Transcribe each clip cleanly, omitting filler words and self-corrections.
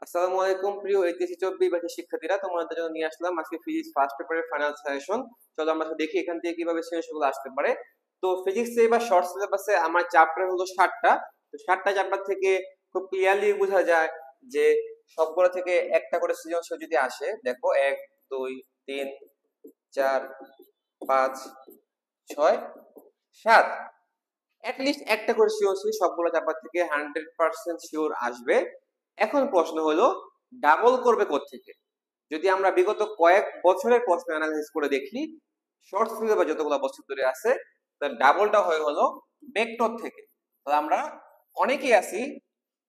আসসালামু আলাইকুম প্রিয় এইচএসসি 24 ব্যাচের শিক্ষার্থীরা, তোমাদের জন্য নিয়ে আসলাম আজকে ফিজিক্স ফার্স্ট পেপারের ফাইনাল সাজেশন। চলো আমরা দেখি এখান থেকে কিভাবে সৃজনশীলগুলো আসতে পারে। তো ফিজিক্সে বা শর্ট সিলেবাসে আমার চ্যাপ্টার হলো 60টা। তো 60টা চ্যাপ্টার থেকে খুব ক্লিয়ারলি বোঝা যায় যে সবগুলো থেকে একটা করে সৃজনশীল যদি আসে, দেখো 1 2 3 4 5 6 7, অ্যাটলিস্ট একটা করে সৃজনশীল সবগুলো চ্যাপ্টার থেকে 100% শিওর আসবে। এখন প্রশ্ন হলো ডাবল করবে কোত্থেকে। যদি আমরা বিগত কয়েক বছরের প্রশ্ন অ্যানালাইসিস করে দেখি, শর্ট সিলেবাস যতগুলো বছর ধরে আছে তার ডাবলটা হয়ে হলো ভেক্টর থেকে। তো আমরা অনেকেই আছি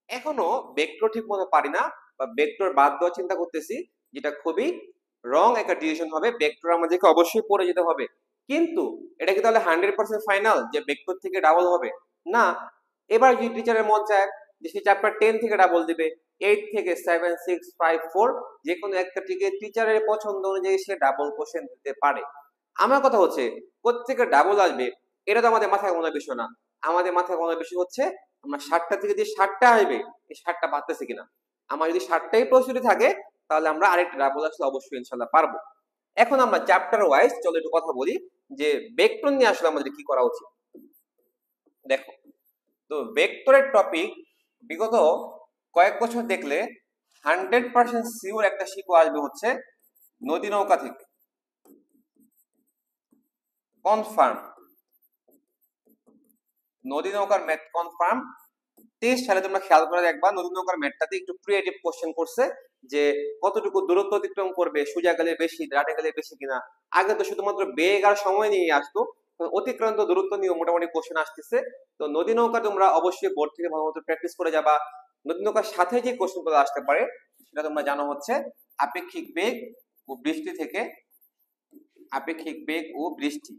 এখনো ভেক্টর ঠিক মতো পারি না, বা ভেক্টর বাদ দেওয়ার চিন্তা করতেছি, যেটা খুবই রং একটা ডিসিশন হবে। ভেক্টর আমাদেরকে অবশ্যই পড়ে যেতে হবে, কিন্তু এটা কি তাহলে 100% ফাইনাল যে ভেক্টর থেকে ডাবল হবে? না। এবার যদি টিচারের মন চায় যে সে চ্যাপ্টার 10 থেকে ডাবল দিবে, 8 থেকে 7 6 5 4, যে কোনো একটা থেকে টিচারের পছন্দ অনুযায়ী সে ডাবল কোশ্চেন দিতে পারে। আমার কথা হচ্ছে কোত্থেকে ডাবল আসবে এটা তো আমাদের মাথায় কোনো বিষয় না। আমাদের মাথায় কোনো বিষয় হচ্ছে আমরা 60টা থেকে যে 60টা আসবে এই 60টা পারতেছি কিনা। আমার যদি 60টাই প্রস্তুতি থাকে তাহলে আমরা আরেকটা ডাবল আসলে অবশ্যই ইনশাল্লাহ পারবো। এখন আমরা চ্যাপ্টার ওয়াইজ চলো একটু কথা বলি যে ভেক্টর নিয়ে আসলে আমাদের কি করা উচিত। দেখো, তো ভেক্টরের টপিক বিগত কয়েক বছর দেখলে 100% শিওর একটা শিখো আসবে হচ্ছে নদী নৌকা থেকে, কনফার্ম। নদী নৌকার ম্যাথ কনফার্ম। 23 সালে তোমরা খেয়াল করে দেখবা নদী নৌকার ম্যাথটাতে একটু ক্রিয়েটিভ কোশ্চেন করছে যে কতটুকু দূরত্ব অতিক্রম করবে, সোজা গেলে বেশি রাটে গেলে বেশি কিনা। আগে তো শুধুমাত্র বেগ আর সময় নিয়ে আসতো, অতিক্রান্ত দূরত্ব নিয়ে মোটামুটি কোশ্চেন আসতেছে। তো নদী নৌকা তোমরা অবশ্যই বোর্ড থেকে ভালো মতো প্র্যাকটিস করে যাবা। নদী নৌকার সাথে যে কোশ্চেন গুলো আসতে পারে সেটা তোমরা জানো হচ্ছে আপেক্ষিক বেগ ও বৃষ্টি থেকে। আপেক্ষিক বেগ ও বৃষ্টি,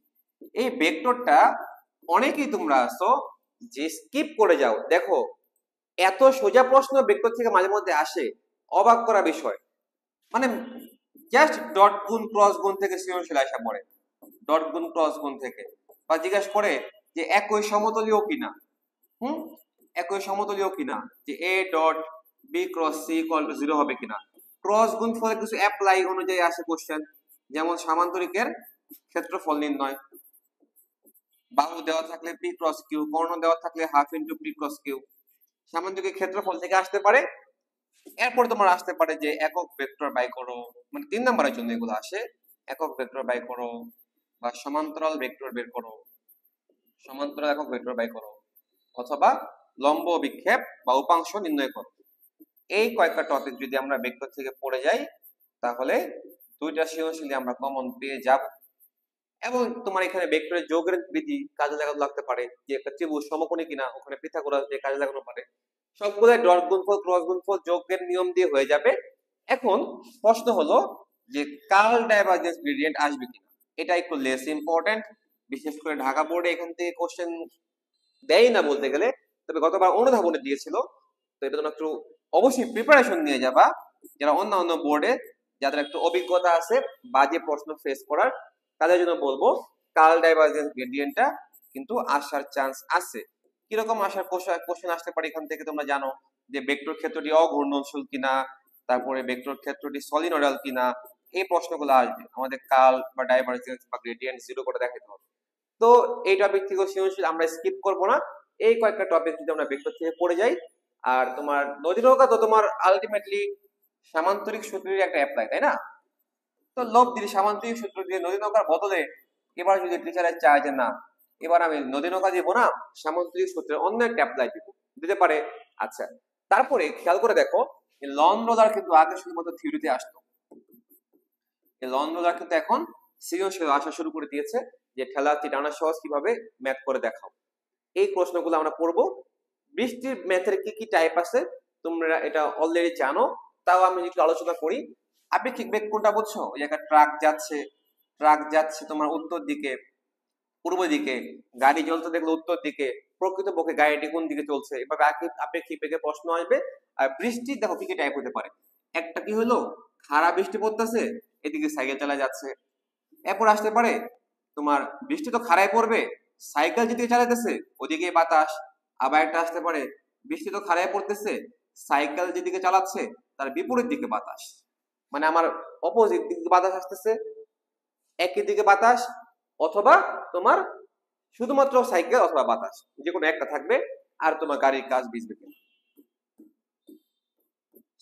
এই ভেক্টরটা অনেকেই তোমরা আছো যে স্কিপ করে যাও। দেখো, এত সোজা প্রশ্ন ভেক্টর থেকে মাঝে মধ্যে আসে, অবাক করা বিষয়। মানে জাস্ট ডট গুণ ক্রস গুণ থেকে সৃজনশীল আসা পড়ে, ডট গুণ ক্রস গুণ থেকে, বা জিজ্ঞাসা করে যে একই সমতলীয় কিনা। হুম, একই সমতলীয় কিনা, যে A dot B cross C equal to 0 হবে কিনা। ক্রস গুণ ফলে কিছু অ্যাপ্লাই অনুযায়ী আসে কোশ্চেন, যেমন সামান্তরিকের ক্ষেত্রফল নির্ণয়। বাহু দেওয়া থাকলে পি ক্রস কিউ, কর্ণ দেওয়া থাকলে half into P cross Q, সামান্তরিকের ক্ষেত্রফল থেকে আসতে পারে। এরপর তোমার আসতে পারে যে একক ভেক্টর বাই করো, মানে 3 নম্বরের জন্য এগুলো আসে। একক ভেক্টর বাই করো, বা সমান্তরাল ভেক্টর বের করো, সমান্তরাল একক ভেক্টর বাই করো, অথবা লম্ব বিক্ষেপ বা উপাংশ নির্ণয় করো। এই কয়েকটা টপিক যদি আমরা ভেক্টর থেকে পড়ে যাই তাহলে দুইটা সৃজনশীল আমরা কমন পেয়ে যাব। এবং তোমার এখানে ভেক্টরের যোগের বিধি কাজে লাগানো লাগতে পারে, যে একটা ত্রিভুজ সমকোণী কিনা ওখানে পিথাগোরাস দিয়ে কাজে লাগানো পারে। সবগুলো ডট গুণফল ক্রস গুণফল যোগের নিয়ম দিয়ে হয়ে যাবে। এখন প্রশ্ন হলো যে কার্ল ডাইভারজেন্স গ্রেডিয়েন্ট আসবে কিনা। এটা একটু লেস ইম্পর্টেন্ট, বিশেষ করে ঢাকা বোর্ডে এখান থেকে কোশ্চেন দেয় না বলতে গেলে, তবে গতবার অনুধাবনে দিয়েছিল। তো এটা তোমরা একটু অবশ্যই প্রিপারেশন নিয়ে যাবা, যারা অন্য অন্য বোর্ডে যাদের একটু অভিজ্ঞতা আছে বাজে প্রশ্ন ফেস করার, তাদের জন্য বলবো কার্ল ডাইভারজেন্স গ্রেডিয়েন্টটা কিন্তু আসার চান্স আছে। কিরকম আসার কোশ্চেন আসতে পারে এখান থেকে তোমরা জানো যে ভেক্টর ক্ষেত্রটি অঘূর্ণনশীল কিনা, তারপরে ভেক্টর ক্ষেত্রটি সলিনয়েডাল কিনা। এই প্রশ্নগুলো আসবে, আমাদের কার্ল বা ডাইভারজেন্স বা গ্রেডিয়েন্ট জিরো করে দেখাতে হবে। তো এই টপিক থেকে সৃজনশীল আমরা স্কিপ করব না। এই কয়েকটা টপিক যদি আমরা ভেক্টর থেকে পড়ে যাই, আর তোমার নদী নৌকা তো তোমার আলটিমেটলি সামান্তরিক সূত্রের একটা অ্যাপ্লাই, তাই না? তো লোভ দিলে সামান্তরিক সূত্র দিয়ে নদী নৌকার বদলে এবার যদি টিচারের চায় যে না এবার আমি নদী নৌকা দিব না, সামান্তরিক সূত্রের অন্য একটা অ্যাপ্লাই দিব, দিতে পারে। আচ্ছা, তারপরে খেয়াল করে দেখো লন রোলার কিন্তু আগে শুধুমাত্র থিওরিতে আসতো, এই লন রোলার কিন্তু এখন সৃজনশীল আসা শুরু করে দিয়েছে, যে ঠেলাটি টানা সহজ কিভাবে ম্যাথ করে দেখাও। এই প্রশ্নগুলো আমরা পড়বো। বৃষ্টির ম্যাথের কি কি টাইপ আছে তোমরা এটা অলরেডি জানো, তাও আমি একটু আলোচনা করি। আপেক্ষিক বেগ কোনটা বুঝছো? ওই একটা ট্রাক যাচ্ছে, ট্রাক যাচ্ছে তোমার উত্তর দিকে, পূর্ব দিকে, গাড়ি চলতে দেখলে উত্তর দিকে, প্রকৃতপক্ষে গাড়িটি কোন দিকে চলছে, এভাবে আপেক্ষিক বেগের প্রশ্ন আসবে। আর বৃষ্টি দেখো কি কি টাইপ হতে পারে। একটা কি হলো, খারাপ বৃষ্টি পড়তেছে, এদিকে সাইকেল চালা যাচ্ছে। এরপর আসতে পারে তোমার বৃষ্টি তো খাড়ায় পড়বে, সাইকেল যেদিকে চালাতেছে ওদিকে বাতাস। আবার একটা আসতে পারে বৃষ্টি তো খাড়ায় পড়তেছে, সাইকেল যেদিকে চালাচ্ছে তার বিপরীত দিকে বাতাস, মানে আমার অপোজিট দিকে বাতাস আসতেছে, একই দিকে বাতাস, অথবা তোমার শুধুমাত্র সাইকেল অথবা বাতাস, যে কোনো একটা থাকবে। আর তোমার গাড়ির কাজ ভিজবে কিনা,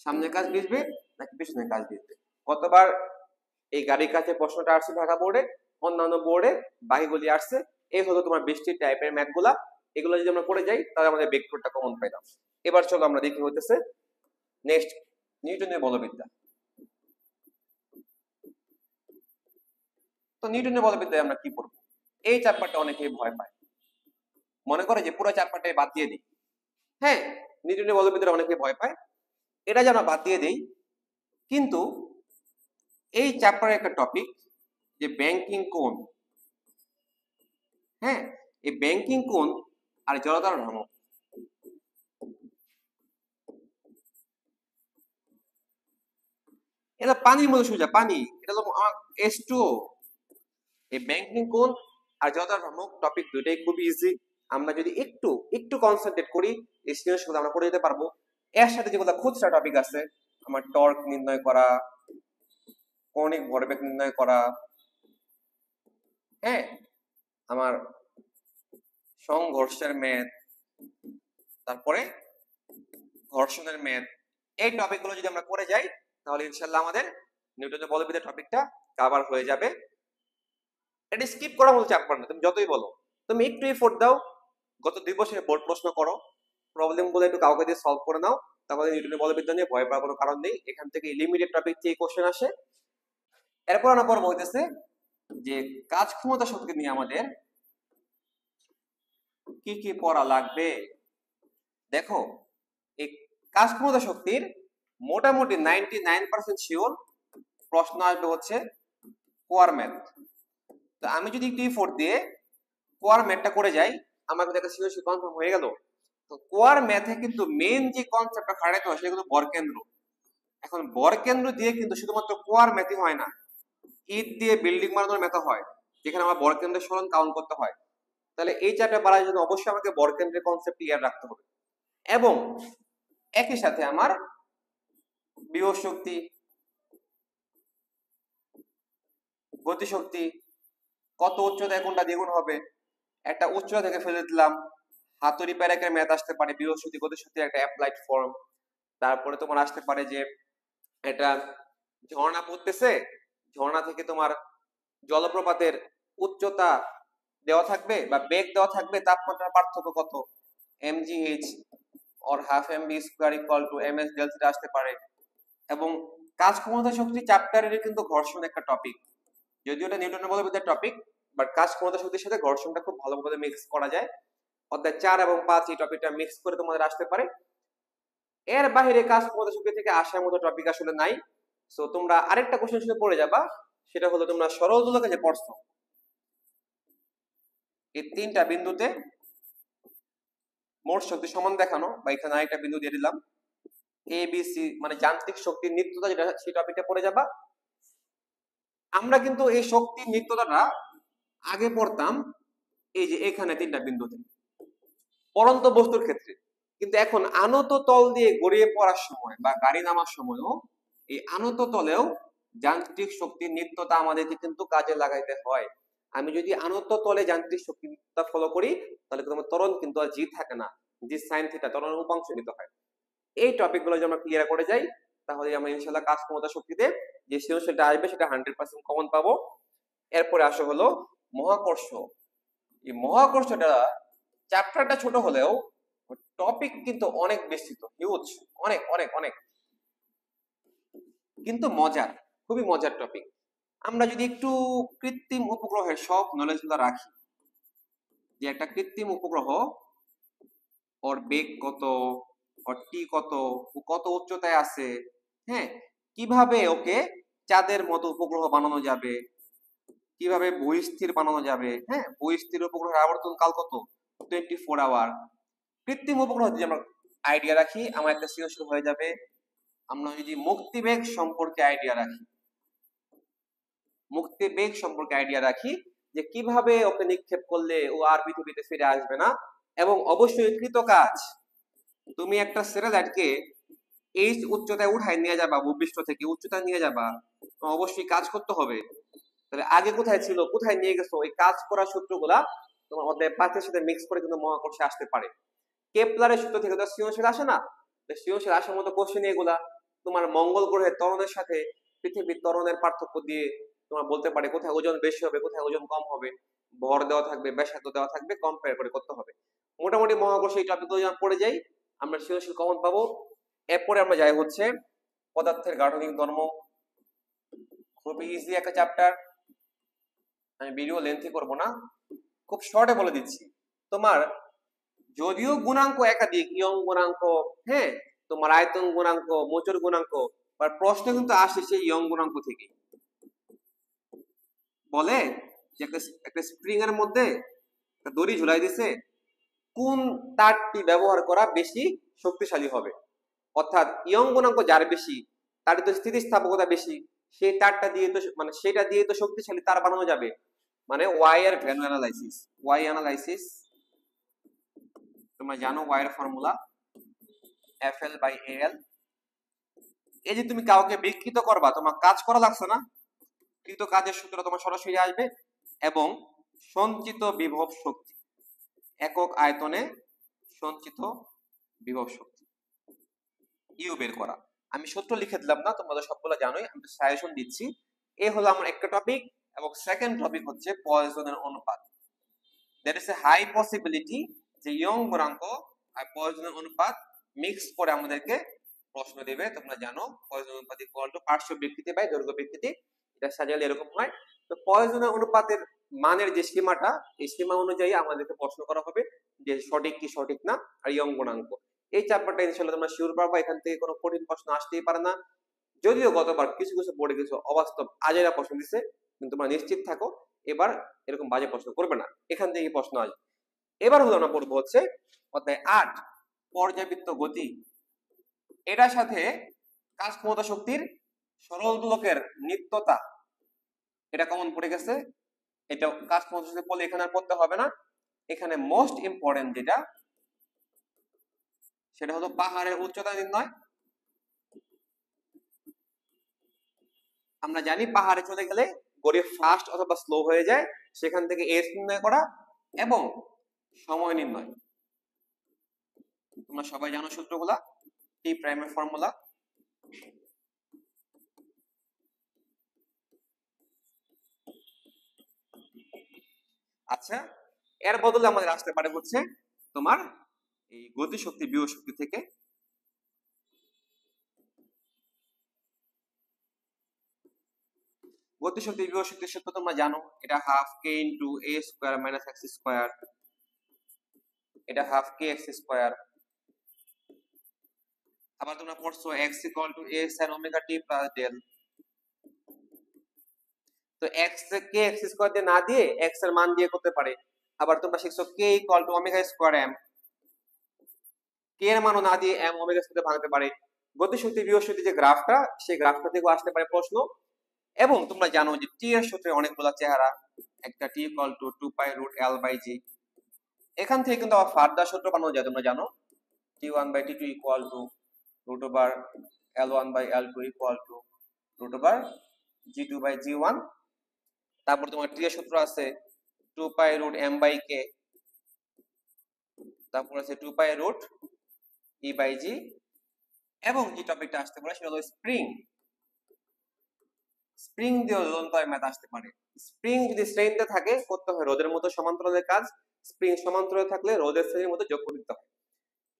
সামনের কাজ ভিজবে নাকি পিছনের কাজ ভিজবে। কতবার এই গাড়ির কাছে প্রশ্নটা আসছে ঢাকা বোর্ডে, অন্যান্য বোর্ডে বাকিগুলি আসছে। এই হলো তোমার বৃষ্টির টাইপের ম্যাথ গুলা। এগুলো যদি আমরা করে যাই তাহলে আমাদের বেগফুটটা কমন পাইলাম। এবার চলো আমরা দেখি হইতেছে নেক্সট নিউটনের বলবিদ্যা। তো নিউটনের বলবিদ্যায় আমরা কি পড়বো? এই চ্যাপ্টারটা অনেকেই ভয় পায়, মনে করে যে পুরো চ্যাপ্টারটাই বাদ দিয়ে দিই। হ্যাঁ, নিউটনের বলবিদ্যাটা অনেকেই ভয় পায়, এটা যেন বাদ দিয়ে দেই। কিন্তু এই চ্যাপ্টারের একটা টপিক যে ব্যাংকিং কোণ, হ্যাঁ, এই ব্যাংকিং কোণ আর জড়তার ভ্রামক, এটা পানির মতো সোজা পানি, এটা হলো আমার H2O। এই ব্যাংকিং কোণ আর জড়তার ভ্রামক টপিক দুইটাই খুব ইজি। আমরা যদি একটু একটু কনসেন্ট্রেট করি এই সিরিয়াসগুলো আমরা করে যেতে পারবো। এর সাথে যেগুলো খুচরা টপিক আছে, আমার টর্ক নির্ণয় করা, কৌণিক ভরবেগ নির্ণয় করা, হ্যাঁ, আমার সংঘর্ষের ম্যাথ, তারপরে ঘর্ষণের ম্যাথ, এই টপিকগুলো যদি আমরা করে যাই তাহলে ইনশাআল্লাহ আমাদের নিউটনের বলবিদ্যার টপিকটা কভার হয়ে যাবে। এটা স্কিপ করা মূল চ্যাপ্টার না, তুমি যতই বলো, তুমি একটু এফোর্ট দাও, গত 2 বছরে বোর্ড প্রশ্ন করো, প্রবলেম গুলো একটু কাউকে দিয়ে সলভ করে নাও, তাহলে নিউটনের বলবিদ্যা নিয়ে ভয় পাওয়ার কোনো কারণ নেই। এখান থেকে লিমিটেড টপিক থেকে কোশ্চেন আসে। এরপর আমরা পড়বো হইতেছে যে কাজ ক্ষমতা শক্তি নিয়ে আমাদের কি কি পড়া লাগবে। দেখো, এই কাজ ক্ষমতা শক্তির মোটামুটি 99% শিওর প্রশ্ন আসবে হচ্ছে কোয়ার ম্যাথ। তো আমি যদি একটু এফোর্ট দিয়ে কোয়ার ম্যাথটা করে যাই, আমার কিন্তু একটা শিওর কনফার্ম হয়ে গেল। তো কোয়ার ম্যাথে কিন্তু মেইন যে কনসেপ্টটা খাটাইতে হয় সেটা কিন্তু বরকেন্দ্র। এখন বরকেন্দ্র দিয়ে কিন্তু শুধুমাত্র কোয়ার ম্যাথই হয় না, ইট দিয়ে বিল্ডিং বানানোর ম্যাথ হয়, যেখানে আমার বরকেন্দ্রের সরণ কাউন্ট করতে হয়। তাহলে এই চ্যাপ্টার পড়ার জন্য অবশ্যই আমাকে বরকেন্দ্রের কনসেপ্ট ক্লিয়ার রাখতে হবে, এবং একই সাথে আমার বিভব শক্তি, গতিশক্তি, কত উচ্চতায় কোনটা দ্বিগুণ হবে, একটা উচ্চতা থেকে ফেলে দিলাম, হাতুড়ি প্যারাকের ম্যাথ আসতে পারে, বিভব শক্তি গতিশক্তির একটা অ্যাপ্লাইড ফর্ম। তারপরে তোমার আসতে পারে যে এটা ঝর্ণা পড়তেছে, ঝর্ণা থেকে তোমার জলপ্রপাতের উচ্চতা দেওয়া থাকবে বা বেগ দেওয়া থাকবে, তাপমাত্রার পার্থক্য কত, mgh or half mv square equal to ms del theta আসতে পারে। এবং কাজ ক্ষমতা শক্তি চ্যাপ্টারের কিন্তু ঘর্ষণ একটা টপিক, যদিও এটা নিউটনের বলবিদ্যার টপিক, বাট কাজ ক্ষমতা শক্তির সাথে ঘর্ষণটা খুব ভালোভাবে মিক্স করা যায়। অধ্যায় 4 এবং 5 এই টপিকটা মিক্স করে তোমাদের আসতে পারে। এর বাইরে কাজ ক্ষমতা শক্তি থেকে আসার মতো টপিক আসলে নাই। সো তোমরা আরেকটা কোশ্চেন শুনে পড়ে যাবা, সেটা হলো তোমরা সরল দোলকে যে পড়ছো, এই 3টা বিন্দুতে মোট শক্তি সমান দেখানো, বা এখানে আরেকটা বিন্দু দিয়ে দিলাম এ বি সি, মানে যান্ত্রিক শক্তির নিত্যতা, যেটা সেই টপিকটা পড়ে যাবা। আমরা কিন্তু এই শক্তির নিত্যতাটা আগে পড়তাম এই যে এখানে 3টা বিন্দুতে পরন্ত বস্তুর ক্ষেত্রে, কিন্তু এখন আনত তল দিয়ে গড়িয়ে পড়ার সময় বা গাড়ি নামার সময়ও এই আনত তলেও যান্ত্রিক শক্তির নিত্যতা আমাদেরকে কিন্তু কাজে লাগাইতে হয়। আমি যদি আনত তলে যান্ত্রিক শক্তিটা ফলো করি তাহলে তোমার ত্বরণ কিন্তু আর জি থাকে না, জি সাইন থিটা, ত্বরণের উপাংশ নিতে হয়। এই টপিকগুলো যদি আমরা ক্লিয়ার করে যাই তাহলে আমরা ইনশাআল্লাহ কাজ ক্ষমতা শক্তিতে যে সৃজনশীলটা আসবে সেটা 100% কমন পাবো। এরপরে আসো হলো মহাকর্ষ। এই মহাকর্ষটা চ্যাপ্টারটা ছোট হলেও টপিক কিন্তু অনেক বিস্তৃত, হিউজ, অনেক অনেক অনেক, কিন্তু মজার, খুবই মজার টপিক। আমরা যদি একটু কৃত্রিম উপগ্রহের সব নলেজগুলো রাখি, যে একটা কৃত্রিম উপগ্রহ, ওর বেগ কত, ওর টি কত, ও কত উচ্চতায় আছে, হ্যাঁ, কিভাবে ওকে চাঁদের মতো উপগ্রহ বানানো যাবে, কিভাবে বহিস্থির বানানো যাবে, হ্যাঁ, বহিস্থির উপগ্রহের আবর্তন কাল কত, 24 আওয়ার। কৃত্রিম উপগ্রহ যদি আমরা আইডিয়া রাখি আমার একটা সৃজনশীল হয়ে যাবে। আমরা যদি মুক্তিবেগ সম্পর্কে আইডিয়া রাখি, মুক্তিবেগ সম্পর্কে আইডিয়া রাখি যে কিভাবে ওকে নিক্ষেপ করলে ও আর পৃথিবীতে ফিরে আসবে না, এবং অবশ্যই কৃত কাজ, তুমি একটা স্যাটেলাইটকে এই উচ্চতায় উঠায় নিয়ে যাবা, ভূপৃষ্ঠ থেকে উচ্চতায় নিয়ে যাবা, অবশ্যই কাজ করতে হবে। তাহলে আগে কোথায় ছিল, কোথায় নিয়ে গেছো, ওই কাজ করার সূত্রগুলা তোমার অধ্যায় 5-এর সাথে মিক্স করে কিন্তু মহাকর্ষে আসতে পারে। কেপলারের সূত্র থেকে তো সৃজনশীল আসে না, সৃজনশীল আসার মতো কোশ্চেন এগুলা। তোমার মঙ্গল গ্রহের ত্বরণের সাথে পৃথিবীর ত্বরণের পার্থক্য দিয়ে তোমার বলতে পারে কোথায় ওজন বেশি হবে, কোথায় ওজন কম হবে, ভর দেওয়া থাকবে, ব্যাসার্ধ দেওয়া থাকবে, কম্পেয়ার করে করতে হবে। মোটামুটি মহাকর্ষ এই টপিকগুলো যখন পড়ে যাই আমরা সৃজনশীল কমন পাবো। এরপরে আমরা যাই হচ্ছে পদার্থের গাঠনিক ধর্ম। খুবই ইজি একটা চ্যাপ্টার, আমি ভিডিও লেন্থি করব না, খুব শর্টে বলে দিচ্ছি। তোমার যদিও গুণাঙ্ক একাধিক, ইয়ং গুণাঙ্ক, হ্যাঁ, তোমার আয়তন গুণাঙ্ক, মোচর গুণাঙ্ক, প্রশ্ন কিন্তু আসে সেই ইয়ং গুণাঙ্ক থেকে। বলে যে একটা স্প্রিং এর মধ্যে একটা দড়ি ঝুলাই দিছে, কোন তারটি ব্যবহার করা বেশি শক্তিশালী হবে, অর্থাৎ ইয়ং গুণাঙ্ক যার বেশি তার তো স্থিতিস্থাপকতা বেশি, সেই তারটা দিয়ে তো মানে সেটা দিয়ে তো শক্তিশালী তার বানানো যাবে। মানে ওয়াই এর ভ্যালু অ্যানালাইসিস, ওয়াই অ্যানালাইসিস তোমরা জানো, ওয়াই এর ফর্মুলা FL/AL। এই যে তুমি কাউকে বিকৃত করবা, তোমার কাজ করা লাগছে না, কৃত কাজের সূত্র তোমার সরাসরি আসবে, এবং সঞ্চিত বিভব শক্তি, একক আয়তনে সঞ্চিত বিভব শক্তি ইউ বের করা। আমি সূত্র লিখে দিলাম না, তোমরা সবগুলো জানোই, আমি সাজেশন দিচ্ছি। এই হলো আমার একটা টপিক, এবং সেকেন্ড টপিক হচ্ছে পয়সনের অনুপাত। That is a high possibility যে ইয়ং গুণাঙ্ক আর পয়সনের অনুপাত মিক্স করে আমাদেরকে প্রশ্ন দেবে। তোমরা জানো পয়সনের অনুপাত ইকুয়াল টু পার্শ্ব বিকৃতি বাই দৈর্ঘ্য বিকৃতি, এটা সাজালে এরকম হয়। তো পয়সনের অনুপাতের মানের যে সীমাটা, এই সীমা অনুযায়ী আমাদেরকে প্রশ্ন করা হবে যে সঠিক কি সঠিক না। আর ইয়ং গুণাঙ্ক এই চ্যাপ্টারটা ইনশাআল্লাহ তোমরা শিওর পারবা, এখান থেকে কোনো কঠিন প্রশ্ন আসতেই পারে না। যদিও গতবার কিছু কিছু বোর্ডে কিছু অবাস্তব আজেরা প্রশ্ন দিছে, কিন্তু তোমরা নিশ্চিত থাকো এবার এরকম বাজে প্রশ্ন করবে না, এখান থেকে প্রশ্ন আসবে। এবার হলো না পড়বো হচ্ছে অধ্যায় 8 পর্যাবৃত্ত গতি। এটার সাথে কাজ ক্ষমতা শক্তির সরল দোলকের নিত্যতা, এটা কমন পড়ে গেছে। এটা কাজ ক্ষমতা শক্তি পড়লে এখানে আর পড়তে হবে না। এখানে মোস্ট ইম্পর্টেন্ট যেটা, সেটা হলো পাহাড়ের উচ্চতা নির্ণয়। আমরা জানি পাহাড়ে চলে গেলে গড়ি ফাস্ট অথবা স্লো হয়ে যায়, সেখান থেকে এস নির্ণয় করা এবং সময় নির্ণয়। তোমরা সবাই জানো সূত্রগুলা, টি প্রাইমের ফর্মুলা। আচ্ছা, এর বদলে আমাদের আসতে পারে হচ্ছে তোমার এই গতি শক্তি বিভব শক্তি থেকে। গতি শক্তি বিভব শক্তির সূত্র তোমরা জানো, এটা half K into A square minus X square, এটা হাফ কে এক্স স্কোয়ার। আবার তোমরা পড়ছো x equal to a sin omega t plus del. তো x কে x স্কয়ার দিয়ে না দিয়ে x এর মান দিয়ে করতে পারে। আবার তোমরা শিখছো k equal to omega square m, k এর মানও না দিয়ে m ওমেগা স্কয়ার ভাঙতে পারে। গতিশক্তি বিভব শক্তি যে গ্রাফটা, সেই গ্রাফটা থেকেও আসতে পারে প্রশ্ন। এবং তোমরা জানো যে t এর সূত্রে অনেকগুলো চেহারা, একটা t equal to 2 pi root l by g। এখান থেকে কিন্তু আবার ফার্দার সূত্র বানানো যায়, তোমরা জানো t1 by t2 equal to root over L1 by L2 equal to root over G2 by G1। তারপর তোমার টি এর সূত্র আছে 2 pi root m by k, তারপর আছে 2 pi root e by g। এবং যে টপিকটা আসতে পারে সেটা হলো স্প্রিং। স্প্রিং দিয়ে দুরন্ত ম্যাথ আসতে পারে। স্প্রিং যদি শ্রেণীতে থাকে করতে হয় রোদের মতো সমান্তরালের কাজ, স্প্রিং সমান্তরালে থাকলে রোদের শ্রেণীর মতো যোগ করে দিতে হয়।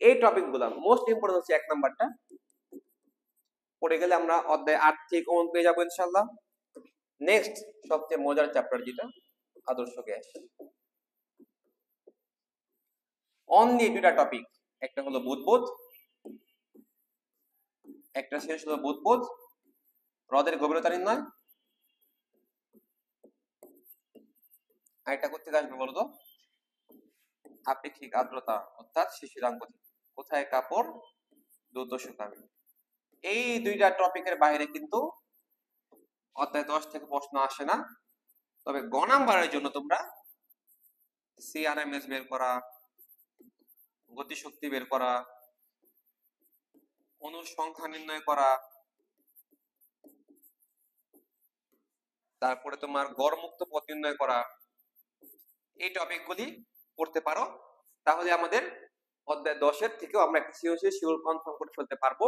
এই টপিকগুলো মোস্ট ইম্পর্টেন্ট হচ্ছে 1 নাম্বারটা পড়ে গেলে আমরা অধ্যায় 8 থেকে কমন পেয়ে যাবো ইনশাআল্লাহ। নেক্সট সবচেয়ে মজার চ্যাপ্টার যেটা আদর্শ গ্যাস। অনলি দুটা টপিক, একটা হলো বুদবুদ, একটা শেষ হলো বুদবুদ, হ্রদের গভীরতা নির্ণয়, আর এটা কোথা থেকে আসবে বলো তো? আপেক্ষিক আর্দ্রতা অর্থাৎ শিশিরাঙ্ক থেকে, কোথায় কাপড় দ্রুত শুকাবে। এই দুইটা টপিকের বাইরে কিন্তু অধ্যায় 10 থেকে প্রশ্ন আসে না। তবে গ নাম্বারের জন্য তোমরা সিআরএমএস বের করা, গতিশক্তি বের করা, অনুসংখ্যা নির্ণয় করা, তারপরে তোমার গড়মুক্ত পথ নির্ণয় করা, এই টপিকগুলি পড়তে পারো। তাহলে আমাদের অধ্যায় 10-এর থেকেও আমরা একটা সৃজনশীল শিওর কনফার্ম করে ফেলতে পারবো।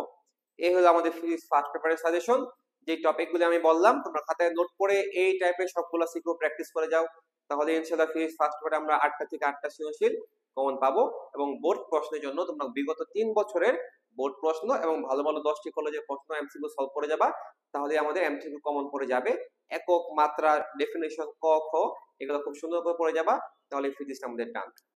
এই হলো আমাদের ফিজিক্স ফার্স্ট পেপারের সাজেশন। যে টপিকগুলি আমি বললাম তোমরা খাতায় নোট করে এই টাইপের সবগুলো শিখো, প্র্যাকটিস করে যাও। তাহলে ইনশাআল্লাহ ফিজিক্স ফার্স্ট পেপারে আমরা 8টা থেকে 8টা সৃজনশীল কমন পাবো এবং বোর্ড প্রশ্নের জন্য তোমরা বিগত 3 বছরের বোর্ড প্রশ্ন এবং ভালো ভালো 10টি কলেজের প্রশ্ন এমসিকিউ সলভ করে যাবা। তাহলে আমাদের এমসিকিউ কমন পড়ে যাবে। একক, মাত্রা, ডেফিনেশন, ক খ এগুলো খুব সুন্দর করে পড়ে যাবা। তাহলে ফিজিক্স আমাদের ডান।